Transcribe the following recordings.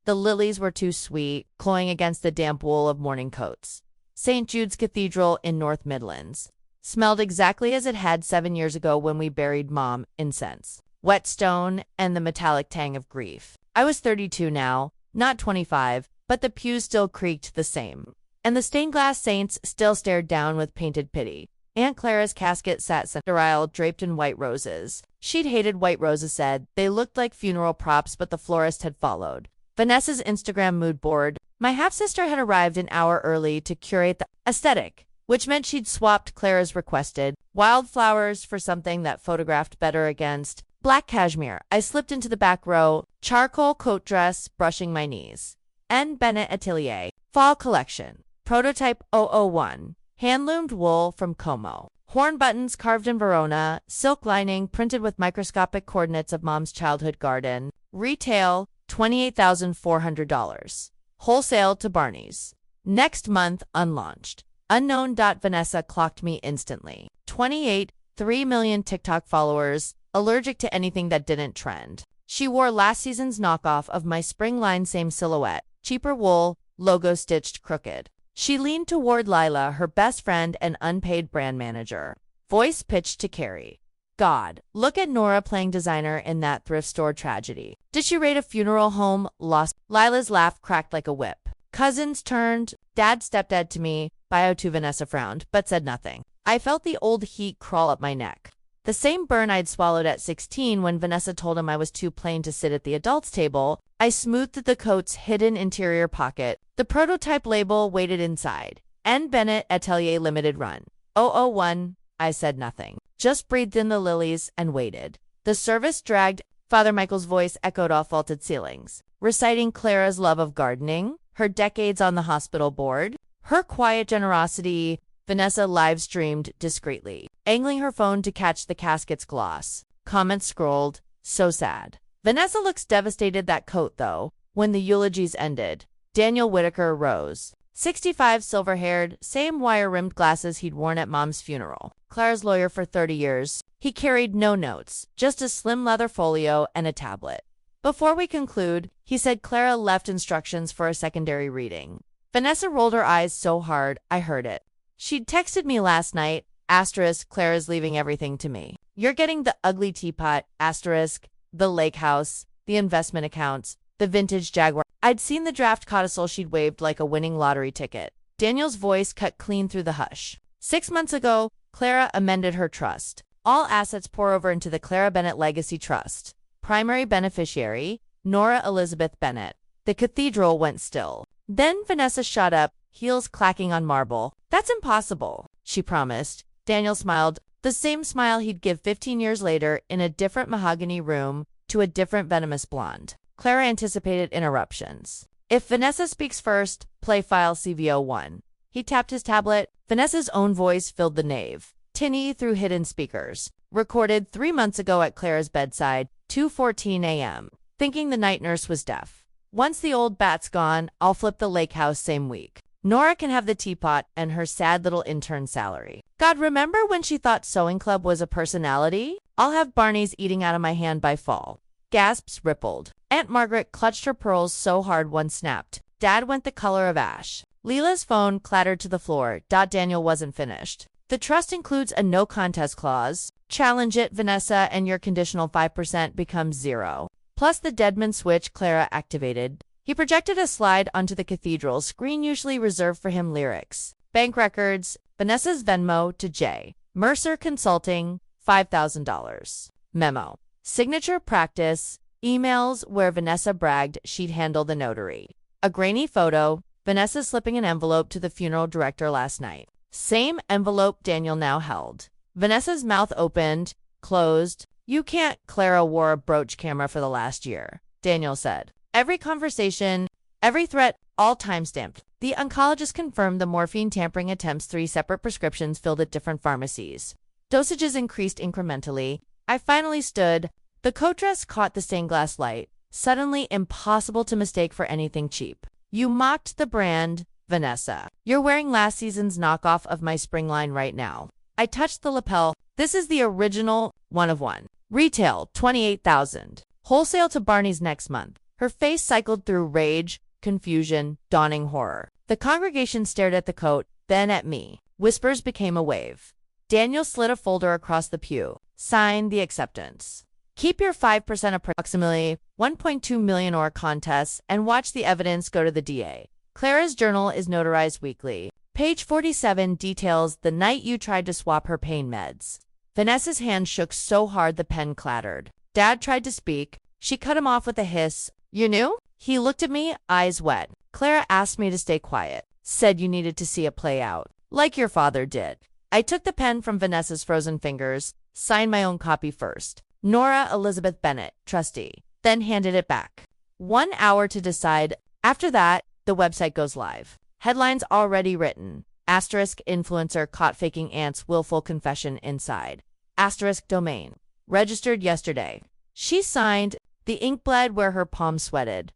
The lilies were too sweet, cloying against the damp wool of morning coats. St. Jude's Cathedral in North Midlands smelled exactly as it had 7 years ago when we buried Mom. Incense, wet stone, and the metallic tang of grief. I was 32 now, not 25, but the pews still creaked the same. And the stained glass saints still stared down with painted pity. Aunt Clara's casket sat center aisle draped in white roses. She'd hated white roses, said. They looked like funeral props, but the florist had followed. Vanessa's Instagram mood board. My half-sister had arrived an hour early to curate the aesthetic, which meant she'd swapped Clara's requested wildflowers for something that photographed better against black cashmere. I slipped into the back row, charcoal coat dress brushing my knees. N. Bennett Atelier, Fall Collection, Prototype 001, hand-loomed wool from Como. Horn buttons carved in Verona, silk lining printed with microscopic coordinates of Mom's childhood garden. Retail, $28,400. Wholesale to Barney's. Next month, unlaunched. Unknown. Vanessa clocked me instantly. 28, 3 million TikTok followers, allergic to anything that didn't trend. She wore last season's knockoff of my spring line, same silhouette, cheaper wool, logo stitched crooked. She leaned toward Lila, her best friend and unpaid brand manager. Voice pitched to Carrie. God, look at Nora playing designer in that thrift store tragedy. Did she raid a funeral home? Lost. Lila's laugh cracked like a whip. Cousins turned. Dad stepdad to me. Bio to Vanessa frowned, but said nothing. I felt the old heat crawl up my neck. The same burn I'd swallowed at 16 when Vanessa told him I was too plain to sit at the adults' table. I smoothed the coat's hidden interior pocket. The prototype label waited inside. N. Bennett Atelier Limited Run. 001. I said nothing. Just breathed in the lilies and waited. The service dragged. Father Michael's voice echoed off vaulted ceilings, reciting Clara's love of gardening, her decades on the hospital board, her quiet generosity. Vanessa live-streamed discreetly, angling her phone to catch the casket's gloss. Comments scrolled. So sad. Vanessa looks devastated. That coat, though. When the eulogies ended, Daniel Whitaker rose. 65, silver-haired, same wire-rimmed glasses he'd worn at Mom's funeral. Clara's lawyer for 30 years. He carried no notes, just a slim leather folio and a tablet. Before we conclude, he said Clara left instructions for a secondary reading. Vanessa rolled her eyes so hard, I heard it. She'd texted me last night, asterisk, Clara's leaving everything to me. You're getting the ugly teapot, asterisk, the lake house, the investment accounts, the vintage Jaguar. I'd seen the draft codicil she'd waved like a winning lottery ticket. Daniel's voice cut clean through the hush. 6 months ago, Clara amended her trust. All assets pour over into the Clara Bennett Legacy Trust. Primary beneficiary, Nora Elizabeth Bennett. The cathedral went still. Then Vanessa shot up, heels clacking on marble. That's impossible, she promised. Daniel smiled, the same smile he'd give 15 years later in a different mahogany room to a different venomous blonde. Clara anticipated interruptions. If Vanessa speaks first, play file CVO1. He tapped his tablet. Vanessa's own voice filled the nave, tinny through hidden speakers. Recorded 3 months ago at Clara's bedside, 2:14 a.m. Thinking the night nurse was deaf. Once the old bat's gone, I'll flip the lake house same week. Nora can have the teapot and her sad little intern salary. God, remember when she thought sewing club was a personality? I'll have Barney's eating out of my hand by fall. Gasps rippled. Aunt Margaret clutched her pearls so hard one snapped. Dad went the color of ash. Leela's phone clattered to the floor. Daniel wasn't finished. The trust includes a no contest clause. Challenge it, Vanessa, and your conditional 5% becomes 0. Plus the Deadman switch Clara activated. He projected a slide onto the cathedral screen usually reserved for him. Lyrics. Bank records. Vanessa's Venmo to J. Mercer Consulting, $5,000. Memo. Signature practice. Emails where Vanessa bragged she'd handle the notary. A grainy photo. Vanessa slipping an envelope to the funeral director last night. Same envelope Daniel now held. Vanessa's mouth opened, closed. You can't. Clara wore a brooch camera for the last year, Daniel said. Every conversation, every threat, all time-stamped. The oncologist confirmed the morphine tampering attempts. 3 separate prescriptions filled at different pharmacies. Dosages increased incrementally. I finally stood. The coat dress caught the stained glass light. Suddenly impossible to mistake for anything cheap. You mocked the brand, Vanessa. You're wearing last season's knockoff of my spring line right now. I touched the lapel. This is the original, one of one. Retail, $28,000. Wholesale to Barney's next month. Her face cycled through rage, confusion, dawning horror. The congregation stared at the coat, then at me. Whispers became a wave. Daniel slid a folder across the pew. Sign the acceptance. Keep your 5% approximately 1.2 million or contests and watch the evidence go to the DA. Clara's journal is notarized weekly. Page 47 details the night you tried to swap her pain meds. Vanessa's hand shook so hard the pen clattered. Dad tried to speak. She cut him off with a hiss. You knew? He looked at me, eyes wet. Clara asked me to stay quiet. Said you needed to see it play out. Like your father did. I took the pen from Vanessa's frozen fingers, signed my own copy first. Nora Elizabeth Bennett, trustee. Then handed it back. 1 hour to decide. After that, the website goes live. Headlines already written. Asterisk influencer caught faking aunt's willful confession inside. Asterisk domain. Registered yesterday. She signed. The ink bled where her palms sweated.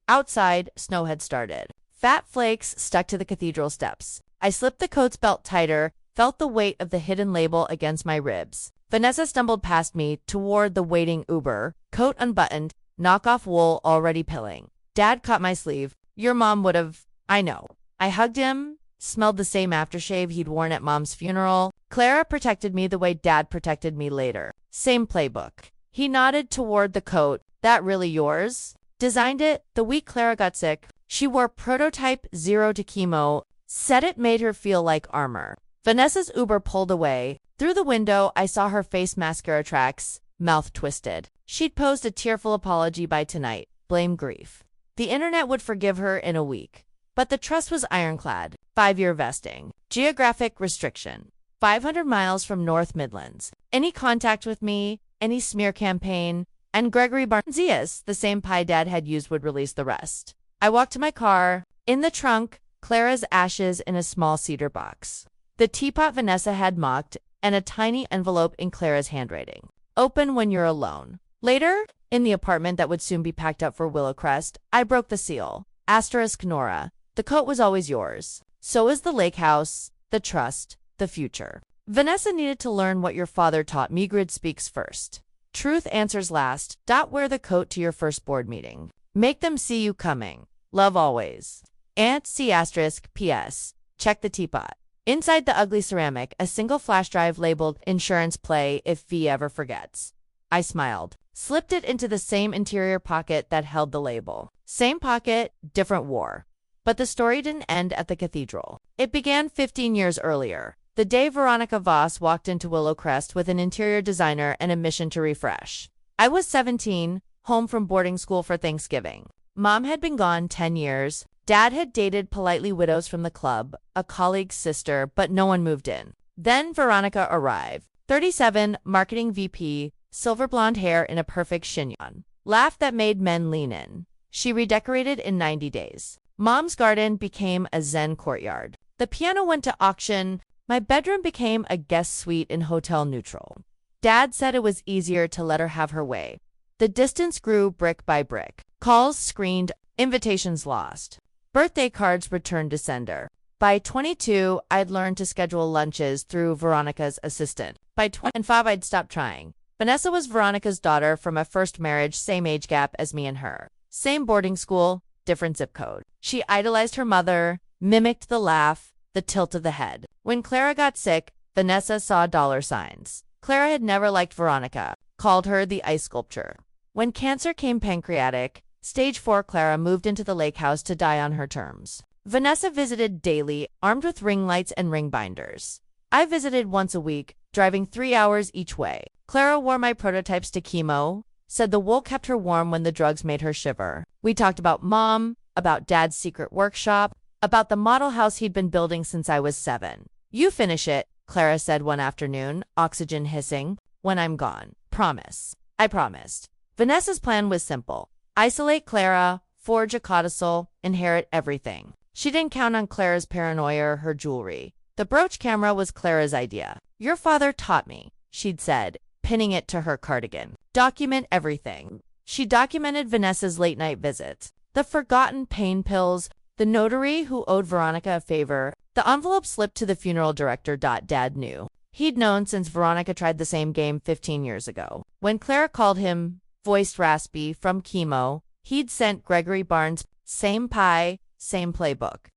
Outside, snow had started. Fat flakes stuck to the cathedral steps. I slipped the coat's belt tighter, felt the weight of the hidden label against my ribs. Vanessa stumbled past me toward the waiting Uber, coat unbuttoned, knockoff wool already pilling. Dad caught my sleeve. Your mom would have. I know. I hugged him, smelled the same aftershave he'd worn at Mom's funeral. Clara protected me the way Dad protected me later. Same playbook. He nodded toward the coat. That really yours? Designed it the week Clara got sick. She wore prototype 0 to chemo, said it made her feel like armor. Vanessa's Uber pulled away. Through the window, I saw her face mascara tracks, mouth twisted. She'd posed a tearful apology by tonight. Blame grief. The internet would forgive her in a week. But the trust was ironclad. 5-year vesting. Geographic restriction. 500 miles from North Midlands. Any contact with me, any smear campaign, and Gregory Barnzias, the same pie Dad had used, would release the rest. I walked to my car. In the trunk, Clara's ashes in a small cedar box. The teapot Vanessa had mocked, and a tiny envelope in Clara's handwriting. Open when you're alone. Later, in the apartment that would soon be packed up for Willowcrest, I broke the seal. Asterisk Nora. The coat was always yours. So is the lake house, the trust, the future. Vanessa needed to learn what your father taught me. Grid speaks first. Truth answers last. Wear the coat to your first board meeting. Make them see you coming. Love always. Aunt C asterisk P.S. Check the teapot. Inside the ugly ceramic, a single flash drive labeled Insurance Play if V ever forgets. I smiled. Slipped it into the same interior pocket that held the label. Same pocket, different war. But the story didn't end at the cathedral. It began 15 years earlier. The day Veronica Voss walked into Willowcrest with an interior designer and a mission to refresh. I was 17, home from boarding school for Thanksgiving. Mom had been gone 10 years. Dad had dated politely widows from the club, a colleague's sister, but no one moved in. Then Veronica arrived. 37, marketing VP, silver blonde hair in a perfect chignon. Laugh that made men lean in. She redecorated in 90 days. Mom's garden became a Zen courtyard. The piano went to auction. My bedroom became a guest suite in Hotel Neutral. Dad said it was easier to let her have her way. The distance grew brick by brick. Calls screened, invitations lost. Birthday cards returned to sender. By 22, I'd learned to schedule lunches through Veronica's assistant. By 25, I'd stopped trying. Vanessa was Veronica's daughter from a first marriage, same age gap as me and her. Same boarding school, different zip code. She idolized her mother, mimicked the laugh, the tilt of the head. When Clara got sick, Vanessa saw dollar signs. Clara had never liked Veronica, called her the ice sculpture. When cancer came pancreatic, stage 4, Clara moved into the lake house to die on her terms. Vanessa visited daily, armed with ring lights and ring binders. I visited once a week, driving 3 hours each way. Clara wore my prototypes to chemo, said the wool kept her warm when the drugs made her shiver. We talked about Mom, about Dad's secret workshop, about the model house he'd been building since I was 7. You finish it, Clara said one afternoon, oxygen hissing, when I'm gone. Promise. I promised. Vanessa's plan was simple. Isolate Clara, forge a codicil, inherit everything. She didn't count on Clara's paranoia or her jewelry. The brooch camera was Clara's idea. Your father taught me, she'd said, pinning it to her cardigan. Document everything. She documented Vanessa's late-night visits, the forgotten pain pills, the notary who owed Veronica a favor. The envelope slipped to the funeral director. Dad knew. He'd known since Veronica tried the same game 15 years ago. When Clara called him, voiced raspy, from chemo, He'd sent Gregory Barnes, same pie, same playbook.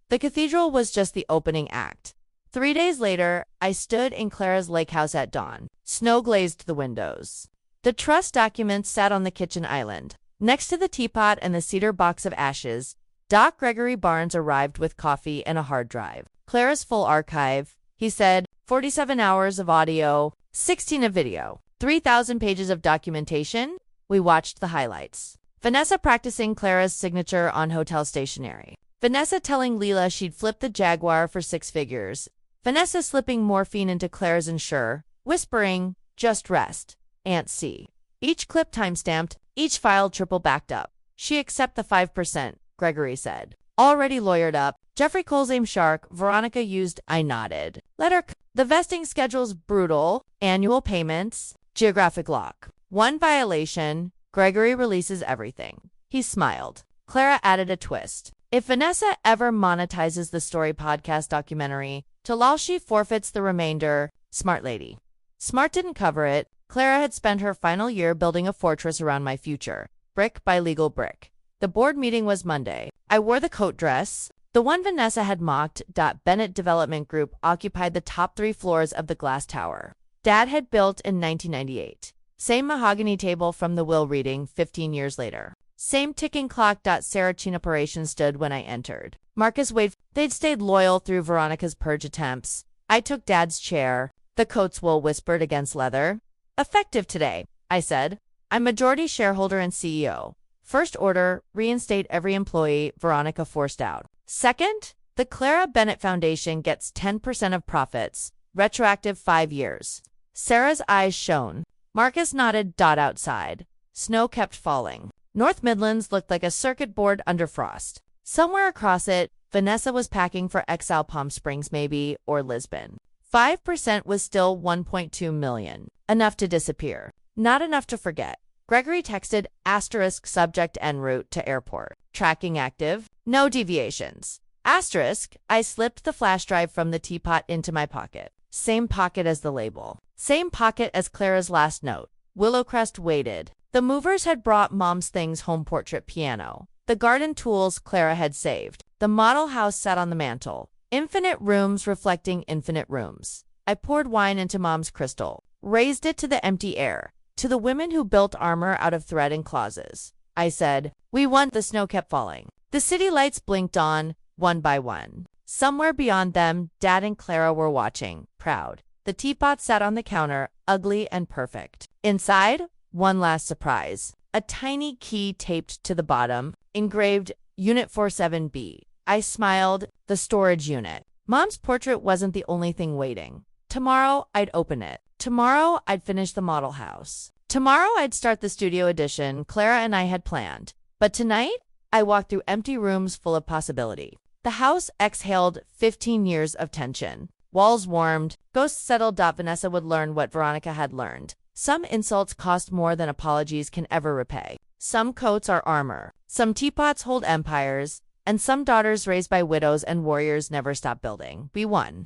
The cathedral was just the opening act. 3 days later, I stood in Clara's lake house at dawn. Snow glazed the windows. The trust documents sat on the kitchen island. Next to the teapot and the cedar box of ashes, Doc Gregory Barnes arrived with coffee and a hard drive. Clara's full archive, he said, 47 hours of audio, 16 of video, 3,000 pages of documentation. We watched the highlights. Vanessa practicing Clara's signature on hotel stationery. Vanessa telling Leela she'd flip the Jaguar for 6 figures. Vanessa slipping morphine into Clara's insurer, whispering, just rest, Aunt C. Each clip timestamped, each file triple backed up. She accept the 5%, Gregory said. Already lawyered up, Jeffrey Cole's aim shark, Veronica used, I nodded. Letter C. The vesting schedule's brutal, annual payments, geographic lock. 1 violation, Gregory releases everything. He smiled. Clara added a twist. If Vanessa ever monetizes the Story podcast documentary, Talashi forfeits the remainder. Smart lady. Smart didn't cover it. Clara had spent her final year building a fortress around my future, brick by legal brick. The board meeting was Monday. I wore the coat dress. The one Vanessa had mocked. Bennett Development Group occupied the top 3 floors of the glass tower. Dad had built in 1998. Same mahogany table from the will reading 15 years later. Same ticking clock. Sarah Chinoperation stood when I entered. Marcus Wade. They'd stayed loyal through Veronica's purge attempts. I took Dad's chair. The coat's wool whispered against leather. Effective today, I said. I'm majority shareholder and CEO. First order, reinstate every employee, Veronica forced out. Second, the Clara Bennett Foundation gets 10% of profits, retroactive 5 years. Sarah's eyes shone. Marcus nodded. Outside. Snow kept falling. North Midlands looked like a circuit board under frost. Somewhere across it, Vanessa was packing for exile, Palm Springs maybe, or Lisbon. 5% was still 1.2 million. Enough to disappear. Not enough to forget. Gregory texted, asterisk subject en route to airport. Tracking active. No deviations. Asterisk, I slipped the flash drive from the teapot into my pocket. Same pocket as the label. Same pocket as Clara's last note. Willowcrest waited. The movers had brought Mom's things home: portrait piano. The garden tools Clara had saved. The model house sat on the mantel. Infinite rooms reflecting infinite rooms. I poured wine into Mom's crystal. Raised it to the empty air. To the women who built armor out of thread and clauses. I said, we won. The snow kept falling. The city lights blinked on, one by one. Somewhere beyond them, Dad and Clara were watching, proud. The teapot sat on the counter, ugly and perfect. Inside, one last surprise. A tiny key taped to the bottom, engraved Unit 47B. I smiled. The storage unit. Mom's portrait wasn't the only thing waiting. Tomorrow, I'd open it. Tomorrow, I'd finish the model house. Tomorrow, I'd start the studio edition Clara and I had planned. But tonight, I walked through empty rooms full of possibility. The house exhaled 15 years of tension. Walls warmed. Ghosts settled. Vanessa would learn what Veronica had learned. Some insults cost more than apologies can ever repay. Some coats are armor. Some teapots hold empires. And some daughters raised by widows and warriors never stop building. We won.